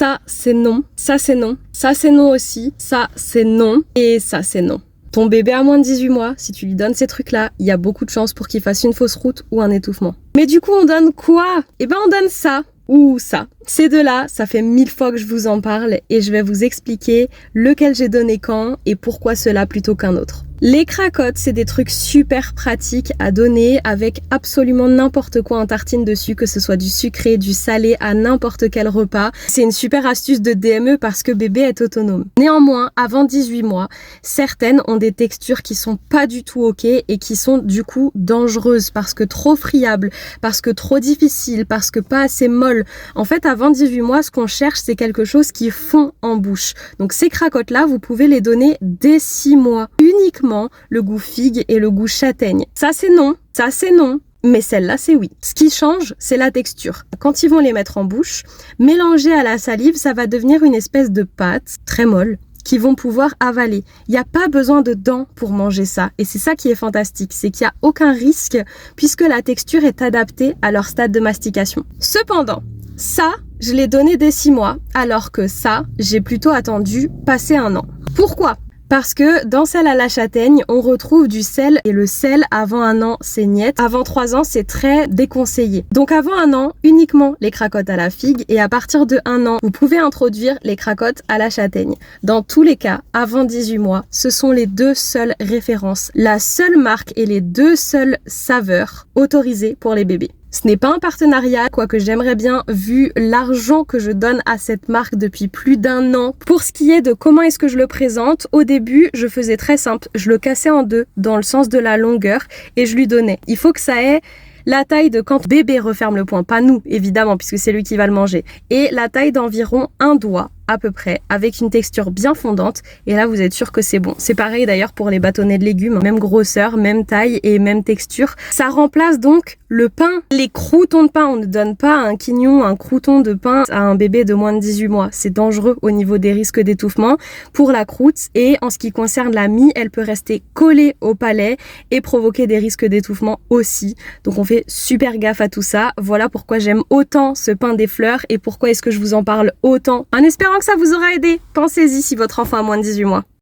Ça, c'est non. Ça, c'est non. Ça, c'est non aussi. Ça, c'est non. Et ça, c'est non. Ton bébé a moins de 18 mois, si tu lui donnes ces trucs-là, il y a beaucoup de chances pour qu'il fasse une fausse route ou un étouffement. Mais du coup, on donne quoi? Eh ben, on donne ça ou ça. Ces deux-là, ça fait 1000 fois que je vous en parle et je vais vous expliquer lequel j'ai donné quand et pourquoi cela plutôt qu'un autre. Les cracottes, c'est des trucs super pratiques à donner avec absolument n'importe quoi en tartine dessus, que ce soit du sucré, du salé, à n'importe quel repas. C'est une super astuce de DME parce que bébé est autonome. Néanmoins, avant 18 mois, certaines ont des textures qui sont pas du tout ok et qui sont du coup dangereuses parce que trop friables, parce que trop difficiles, parce que pas assez molles. En fait, avant 18 mois, ce qu'on cherche, c'est quelque chose qui fond en bouche. Donc ces cracottes-là, vous pouvez les donner dès 6 mois. Uniquement le goût figue et le goût châtaigne. Ça c'est non, ça c'est non. Mais celle-là, c'est oui. Ce qui change, c'est la texture. Quand ils vont les mettre en bouche, mélangé à la salive, ça va devenir une espèce de pâte très molle qu'ils vont pouvoir avaler. Il n'y a pas besoin de dents pour manger ça. Et c'est ça qui est fantastique, c'est qu'il n'y a aucun risque puisque la texture est adaptée à leur stade de mastication. Cependant, ça, je l'ai donné dès 6 mois, alors que ça, j'ai plutôt attendu passer 1 an. Pourquoi ? Parce que dans celle à la châtaigne, on retrouve du sel et le sel avant 1 an, c'est niet. Avant 3 ans, c'est très déconseillé. Donc avant 1 an, uniquement les cracottes à la figue et à partir de 1 an, vous pouvez introduire les cracottes à la châtaigne. Dans tous les cas, avant 18 mois, ce sont les 2 seules références, la seule marque et les 2 seules saveurs autorisées pour les bébés. Ce n'est pas un partenariat, quoique j'aimerais bien, vu l'argent que je donne à cette marque depuis plus d'1 an. Pour ce qui est de comment est-ce que je le présente, au début, je faisais très simple. Je le cassais en 2 dans le sens de la longueur et je lui donnais. Il faut que ça ait la taille de quand bébé referme le poing, pas nous, évidemment, puisque c'est lui qui va le manger, et la taille d'environ 1 doigt à peu près, avec une texture bien fondante, et là vous êtes sûr que c'est bon. C'est pareil d'ailleurs pour les bâtonnets de légumes, même grosseur, même taille et même texture. Ça remplace donc le pain, les croûtons de pain. On ne donne pas un quignon, un crouton de pain à un bébé de moins de 18 mois. C'est dangereux au niveau des risques d'étouffement pour la croûte, et en ce qui concerne la mie, elle peut rester collée au palais et provoquer des risques d'étouffement aussi. Donc on fait super gaffe à tout ça. Voilà pourquoi j'aime autant ce pain des fleurs et pourquoi est-ce que je vous en parle autant. En espérant que ça vous aura aidé. Pensez-y si votre enfant a moins de 18 mois.